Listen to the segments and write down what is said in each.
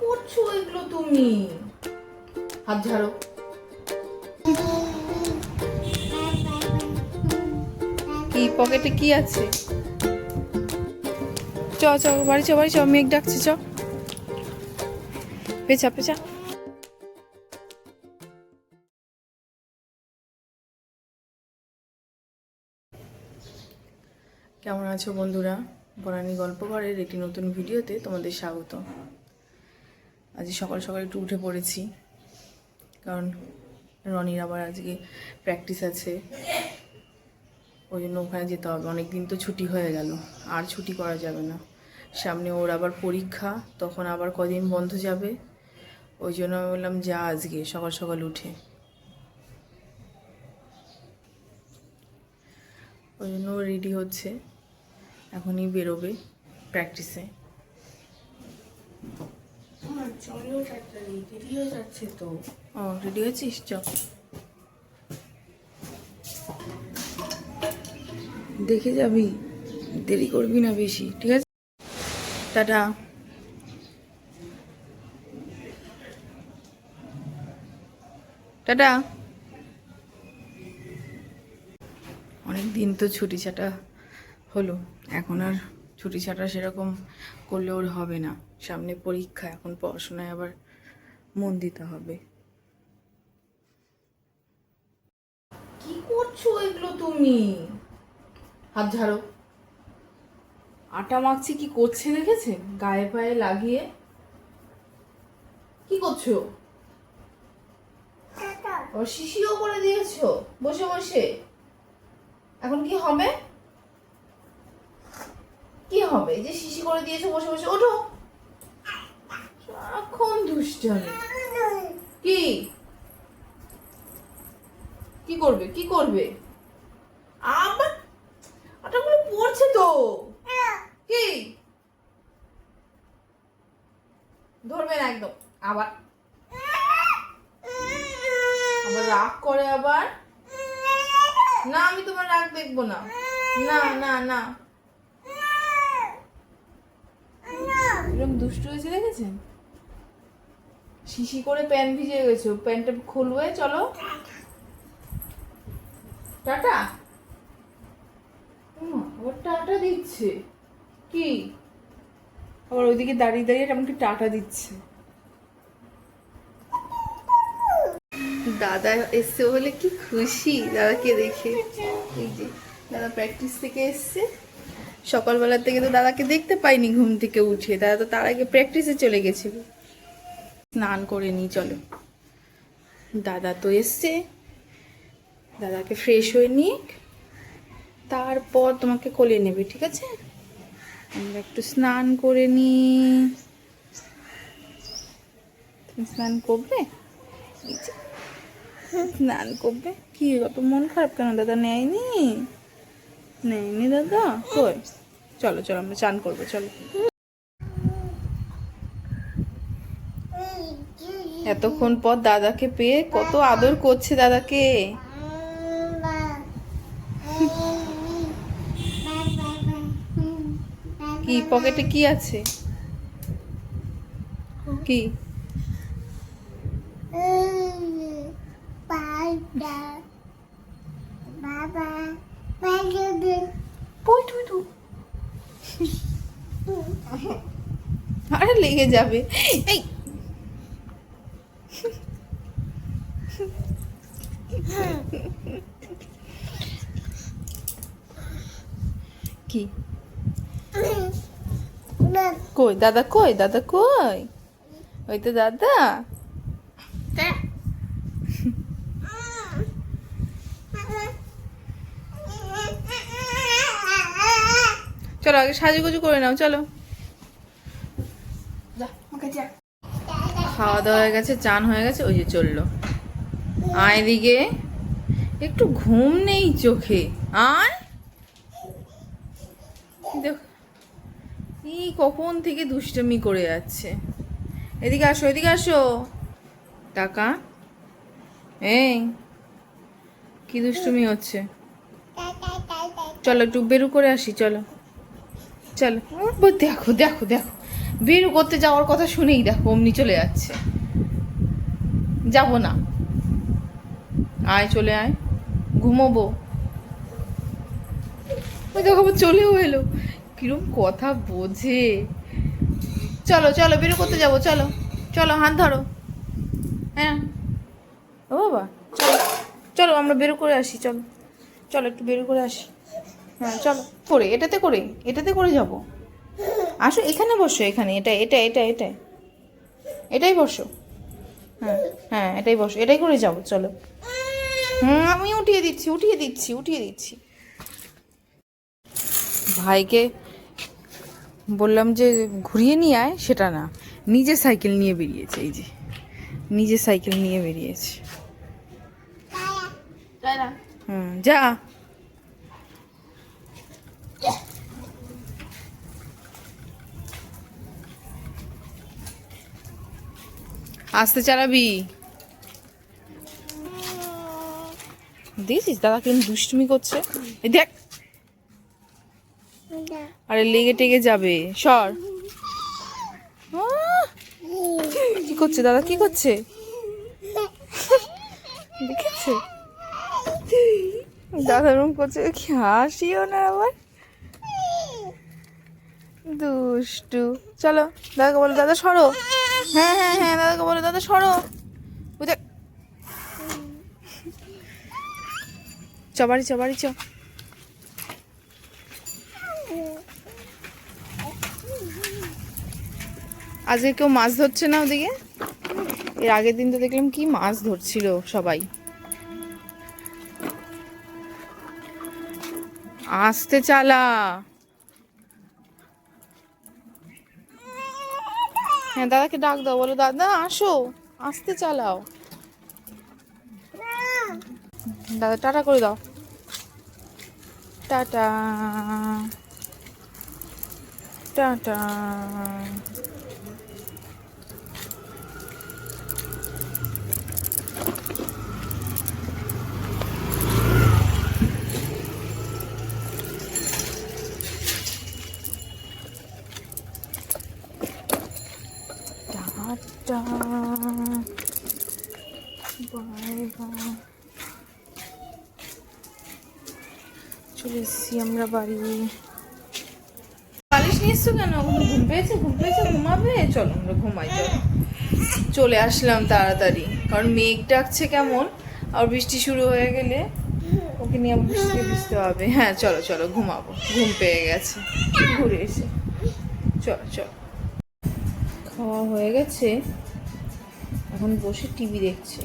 করছো এগুলো তুমি? হাত ঝাড়ো। কি পকেটে কি আছে? চ চ বাড়ি চ, বাড়ি চ, মেঘ ডাকছে, চ পেঁচা পেঁচা। কেমন আছো বন্ধুরা? বনানী গল্প ঘরের একটি নতুন ভিডিওতে তোমাদের স্বাগত। আজ সকাল সকাল একটু উঠে পড়েছি, কারণ রনির আবার আজকে প্র্যাকটিস আছে, ওই জন্য ওখানে যেতে হবে। অনেক দিন তো ছুটি হয়ে গেল, আর ছুটি করা যাবে না। সামনে ওর আবার পরীক্ষা, তখন আবার কদিন বন্ধ যাবে। ওই জন্য আমি বললাম যা আজকে সকাল সকাল উঠে, ওই জন্য রেডি হচ্ছে, এখনই বেরোবে প্র্যাকটিসে। ও রেডি হয়েছিস? চ দেখে যাবি, দেরি করবি না বেশি, ঠিক আছে? টাটা। টাটা। অনেক দিন তো ছুটি ছাটা হলো, এখন আর ছুটি ছাটা সেরকম করলে ওর হবে না। সামনে পরীক্ষা, এখন পড়াশোনায় আবার মন দিতে হবে। কি করছো এগুলো তুমি? হাত ঝাড়ো। আটা মাখছি, কি করছে দেখেছে? গায়ে পায়ে লাগিয়ে কি করছো? ও শিশিও করে দিয়েছো বসে বসে। এখন কি হবে? কি হবে? এই যে শিশি করে দিয়েছো বসে বসে, ওঠো। সারাক্ষণ দুষ্টামি। কি কি করবে? কি করবে? আবার আটাগুলো পড়ছে তো। কি ধরবে না একদম। আবার আবার রাগ করে আবার। না, আমি তোমার রাগ দেখবো না। না না না, এরকম দুষ্টু হয়েছে দেখেছেন? শিশি করে প্যান্ট ভিজে গেছে, প্যান্টটা খুলবে। চলো টাটা। আবার টাটা দিচ্ছে। কি আবার ওইদিকে দাঁড়িয়ে দাঁড়িয়ে এমনকি টাটা দিচ্ছে। দাদা এসছে বলে কি খুশি দাদাকে দেখে। এই যে দাদা প্র্যাকটিস থেকে এসছে, সকালবেলা থেকে তো দাদাকে দেখতে পাইনি ঘুম থেকে উঠে। দাদা তো তার আগে প্র্যাকটিসে চলে গেছিল। স্নান করে নি, চলো। দাদা তো এসছে, দাদাকে ফ্রেশ হয়ে নিয়ে তারপর তোমাকে কোলে নেবে, ঠিক আছে? আমরা একটু স্নান করে নি। তুমি স্নান করবে? স্নান করবে? কি অত মন খারাপ কেন? দাদা নেয়নি? নেয়নি দাদা? কই? চলো চলো, আমরা চান করবো, চলো। এতক্ষণ পর দাদাকে পেয়ে কত আদর করছে দাদাকে। কি পকেটে কি আছে? কি? আরে লেগে যাবে। এই কি? কই দাদা? কই দাদা? কই? ওই তো দাদা। চলো আগে সাজুগুজু করে নাও, চলো। খাওয়া দাওয়া হয়ে গেছে, চান হয়ে গেছে, ওই যে চললো। আয় দিকে, একটু ঘুম নেই চোখে। আয় দেখ, এই কখন থেকে দুষ্টুমি করে যাচ্ছে। এদিকে আসো, এদিকে আসো। টাকা, এই কি দুষ্টুমি হচ্ছে? চলো একটু বেরু করে আসি, চলো চলো। দেখো দেখো দেখো, বের করতে যাওয়ার কথা শুনেই দেখো অমনি চলে যাচ্ছে। যাব না, আয় চলে আয়, ঘুমোবো। ওই দেখো চলেও এলো, কিরম কথা বোঝে। চলো চলো বের করতে যাবো, চলো চলো হাত ধরো। হ্যাঁ ও বাবা, চলো চলো আমরা বের করে আসি, চলো চলো একটু বের করে আসি। হ্যাঁ চলো, করে এটাতে করে যাবো। আসো এখানে বসো, এখানে এটাই বসো। হ্যাঁ হ্যাঁ এটাই বসো, এটাই করে যাবো, চলো। আমি উঠিয়ে দিচ্ছি। ভাইকে বললাম যে ঘুরিয়ে নিয়ে আয়, সেটা না, নিজে সাইকেল নিয়ে বেরিয়েছে। এই যে নিজে সাইকেল নিয়ে বেরিয়েছে। যা। আস্তে চালাবি। দেখছিস দাদা কেমন দুষ্টুমি করছে, এই দেখ। আরে লেগে টেগে যাবে, সর। কি করছে দাদা, কি করছে দেখেছে দাদা রুম করছে, কি হাসিও না আবার, দুষ্টু। চলো দাদাকে বলো দাদা সরো। হ্যাঁ হ্যাঁ হ্যাঁ দাদাকে বলো দাদা সরো। বুঝে বাড়ি চ। আজকে কেউ মাছ ধরছে না ওদিকে? এর আগের দিন তো দেখলাম কি মাছ ধরছিল সবাই। আস্তে চালা। হ্যাঁ দাদাকে ডাক দাও, বলো দাদা আসো, আস্তে চালাও। দাদা টাটা করে দাও, tata tata. Tata bye bye. চলে এসছি আমরা বাড়ি। বালিশ নিয়ে এসছো কেন? ঘুম পেয়েছে ঘুমাবে? চলো আমরা ঘুমাই, চলো। চলে আসলাম তাড়াতাড়ি, কারণ মেঘ ডাকছে কেমন, আর বৃষ্টি শুরু হয়ে গেলে ওকে নিয়ে বৃষ্টিতে ভিজতে হবে। হ্যাঁ চলো চলো ঘুমাবো, ঘুম পেয়ে গেছে ঘুরে এসে। চলো চলো, খাওয়া হয়ে গেছে, এখন বসে টিভি দেখছে।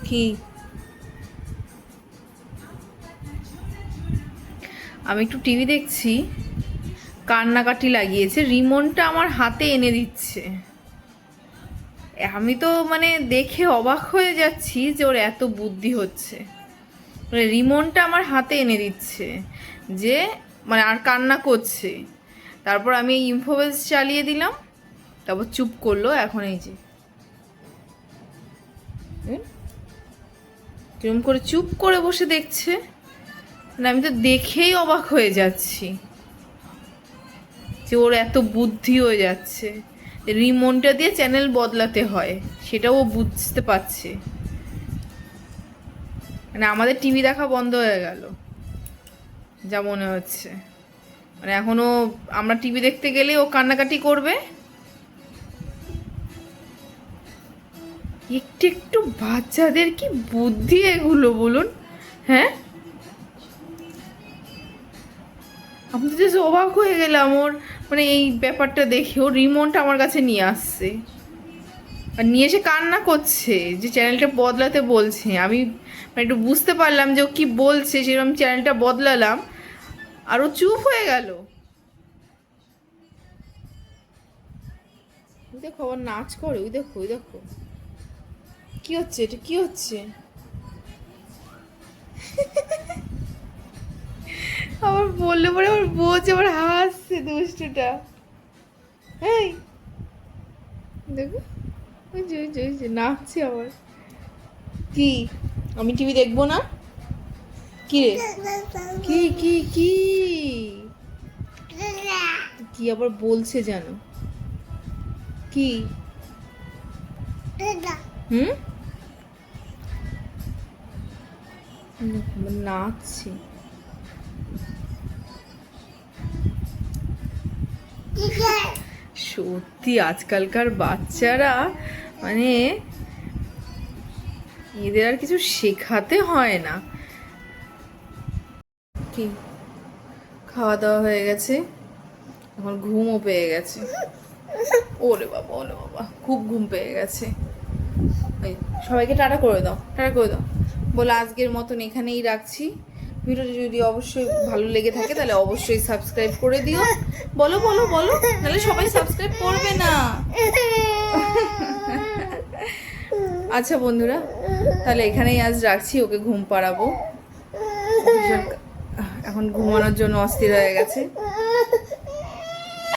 কি? আমি একটু টিভি দেখছি, কান্নাকাটি লাগিয়েছে, রিমোটটা আমার হাতে এনে দিচ্ছে। আমি তো মানে দেখে অবাক হয়ে যাচ্ছি যে ওর এত বুদ্ধি হচ্ছে। মানে রিমোটটা আমার হাতে এনে দিচ্ছে যে, মানে আর কান্না করছে। তারপর আমি ইনফোবেস চালিয়ে দিলাম, তারপর চুপ করলো। এখন এই যে কিরম করে চুপ করে বসে দেখছে, মানে আমি তো দেখেই অবাক হয়ে যাচ্ছি যে ওর এত বুদ্ধি হয়ে যাচ্ছে। রিমোটটা দিয়ে চ্যানেল বদলাতে হয় সেটাও ও বুঝতে পারছে। মানে আমাদের টিভি দেখা বন্ধ হয়ে গেল যা মনে হচ্ছে। মানে এখনো আমরা টিভি দেখতে গেলে ও কান্নাকাটি করবে। একটু একটু বাচ্চাদের কি বুদ্ধি এগুলো বলুন, হ্যাঁ? আমি তো জাস্ট অবাক হয়ে গেলাম ওর, মানে এই ব্যাপারটা দেখে। ও রিমোট আমার কাছে নিয়ে আসছে আর নিয়ে এসে কান্না করছে যে চ্যানেলটা বদলাতে বলছে। আমি মানে একটু বুঝতে পারলাম যে ও কী বলছে, সেরকম চ্যানেলটা বদলালাম আর ও চুপ হয়ে গেল। ওই দেখো আবার নাচ করে, ওই দেখো কি হচ্ছে, এটা কি হচ্ছে? আবার বললে পরে আবার বোঝে, আবার হাসছে দুষ্টুটা। এই দেখো ওই যে নাচছে আবার। কি আমি টিভি দেখবো না? কি রে কি কি কি কি আবার বলছে জানো কি হুম নাচছে সত্যি আজকালকার বাচ্চারা মানে এদের আর কিছু শেখাতে হয় না। কি খাওয়া দাওয়া হয়ে গেছে, এখন ঘুমও পেয়ে গেছে। ওরে বাবা খুব ঘুম পেয়ে গেছে। এই সবাইকে টাটা করে দাও, টাটা করে দাও, বলে আজকের মতন এখানেই রাখছি। ভিডিওটি যদি অবশ্যই ভালো লেগে থাকে তাহলে অবশ্যই সাবস্ক্রাইব করে দিও। বলো বলো বলো, নাহলে সবাই সাবস্ক্রাইব করবে না। আচ্ছা বন্ধুরা, তাহলে এখানেই আজ রাখছি, ওকে ঘুম পাড়াবো, এখন ঘুমানোর জন্য অস্থির হয়ে গেছে।